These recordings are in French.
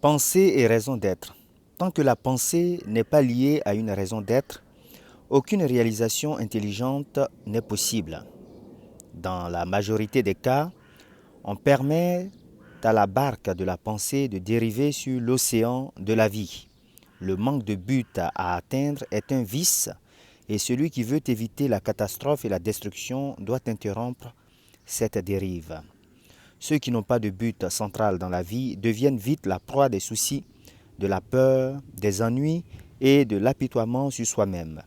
Pensée et raison d'être. Tant que la pensée n'est pas liée à une raison d'être, aucune réalisation intelligente n'est possible. Dans la majorité des cas, on permet à la barque de la pensée de dériver sur l'océan de la vie. Le manque de but à atteindre est un vice et celui qui veut éviter la catastrophe et la destruction doit interrompre cette dérive. Ceux qui n'ont pas de but central dans la vie deviennent vite la proie des soucis, de la peur, des ennuis et de l'apitoiement sur soi-même.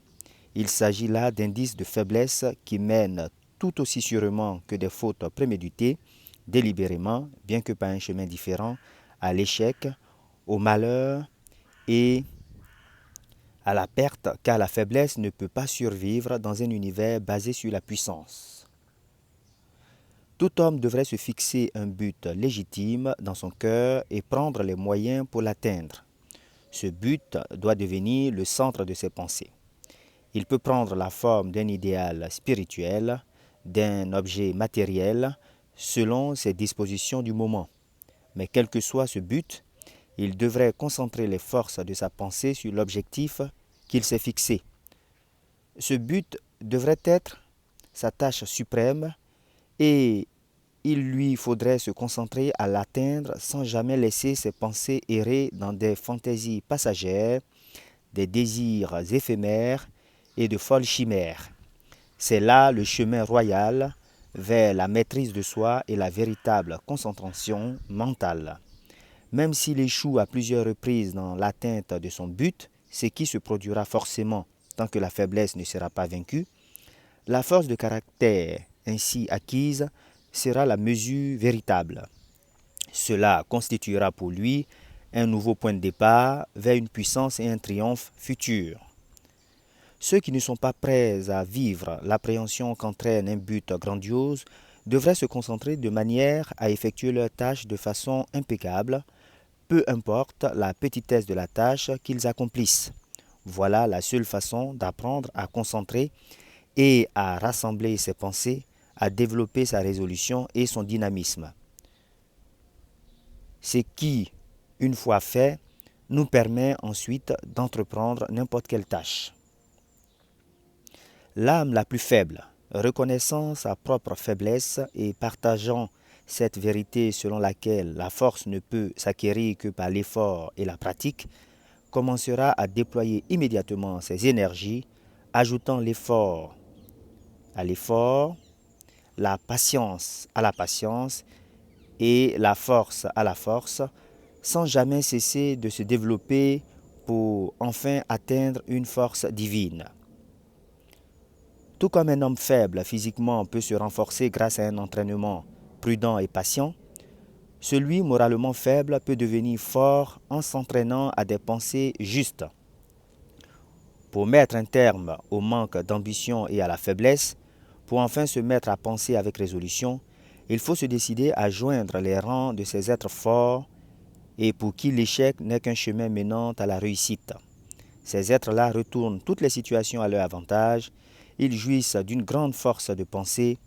Il s'agit là d'indices de faiblesse qui mènent tout aussi sûrement que des fautes préméditées, délibérément, bien que par un chemin différent, à l'échec, au malheur et à la perte, car la faiblesse ne peut pas survivre dans un univers basé sur la puissance. Tout homme devrait se fixer un but légitime dans son cœur et prendre les moyens pour l'atteindre. Ce but doit devenir le centre de ses pensées. Il peut prendre la forme d'un idéal spirituel, d'un objet matériel, selon ses dispositions du moment. Mais quel que soit ce but, il devrait concentrer les forces de sa pensée sur l'objectif qu'il s'est fixé. Ce but devrait être sa tâche suprême et il lui faudrait se concentrer à l'atteindre sans jamais laisser ses pensées errer dans des fantaisies passagères, des désirs éphémères et de folles chimères. C'est là le chemin royal vers la maîtrise de soi et la véritable concentration mentale. Même s'il échoue à plusieurs reprises dans l'atteinte de son but, ce qui se produira forcément tant que la faiblesse ne sera pas vaincue, la force de caractère ainsi acquise sera la mesure véritable. Cela constituera pour lui un nouveau point de départ vers une puissance et un triomphe futur. Ceux qui ne sont pas prêts à vivre l'appréhension qu'entraîne un but grandiose devraient se concentrer de manière à effectuer leur tâche de façon impeccable, peu importe la petitesse de la tâche qu'ils accomplissent. Voilà la seule façon d'apprendre à concentrer et à rassembler ses pensées, à développer sa résolution et son dynamisme. Ce qui, une fois fait, nous permet ensuite d'entreprendre n'importe quelle tâche. L'âme la plus faible, reconnaissant sa propre faiblesse et partageant cette vérité selon laquelle la force ne peut s'acquérir que par l'effort et la pratique, commencera à déployer immédiatement ses énergies, ajoutant l'effort à l'effort, la patience à la patience et la force à la force, sans jamais cesser de se développer pour enfin atteindre une force divine. Tout comme un homme faible physiquement peut se renforcer grâce à un entraînement prudent et patient, celui moralement faible peut devenir fort en s'entraînant à des pensées justes. Pour mettre un terme au manque d'ambition et à la faiblesse, pour enfin se mettre à penser avec résolution, il faut se décider à joindre les rangs de ces êtres forts et pour qui l'échec n'est qu'un chemin menant à la réussite. Ces êtres-là retournent toutes les situations à leur avantage, ils jouissent d'une grande force de pensée,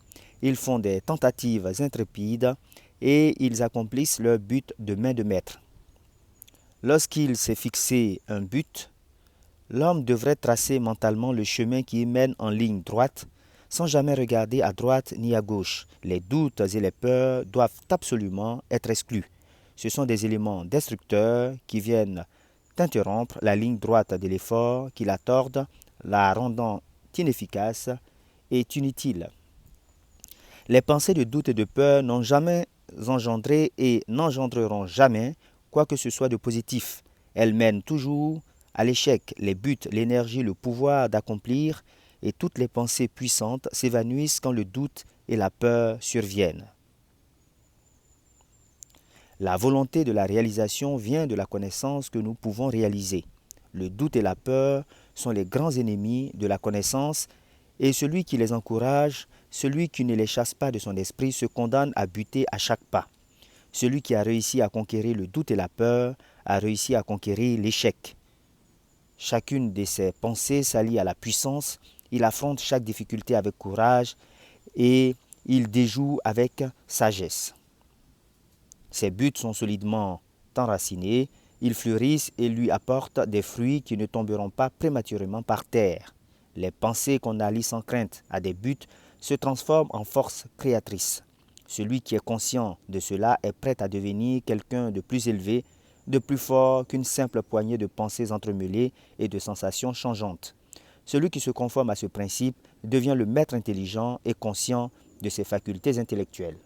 ils font des tentatives intrépides et ils accomplissent leur but de main de maître. Lorsqu'il s'est fixé un but, l'homme devrait tracer mentalement le chemin qui mène en ligne droite, sans jamais regarder à droite ni à gauche. Les doutes et les peurs doivent absolument être exclus. Ce sont des éléments destructeurs qui viennent interrompre la ligne droite de l'effort, qui la tordent, la rendant inefficace et inutile. Les pensées de doute et de peur n'ont jamais engendré et n'engendreront jamais quoi que ce soit de positif. Elles mènent toujours à l'échec. Les buts, l'énergie, le pouvoir d'accomplir et toutes les pensées puissantes s'évanouissent quand le doute et la peur surviennent. La volonté de la réalisation vient de la connaissance que nous pouvons réaliser. Le doute et la peur sont les grands ennemis de la connaissance et celui qui les encourage, celui qui ne les chasse pas de son esprit, se condamne à buter à chaque pas. Celui qui a réussi à conquérir le doute et la peur a réussi à conquérir l'échec. Chacune de ses pensées s'allie à la puissance, il affronte chaque difficulté avec courage et il déjoue avec sagesse. Ses buts sont solidement enracinés, ils fleurissent et lui apportent des fruits qui ne tomberont pas prématurément par terre. Les pensées qu'on allie sans crainte à des buts se transforment en force créatrice. Celui qui est conscient de cela est prêt à devenir quelqu'un de plus élevé, de plus fort qu'une simple poignée de pensées entremêlées et de sensations changeantes. Celui qui se conforme à ce principe devient le maître intelligent et conscient de ses facultés intellectuelles.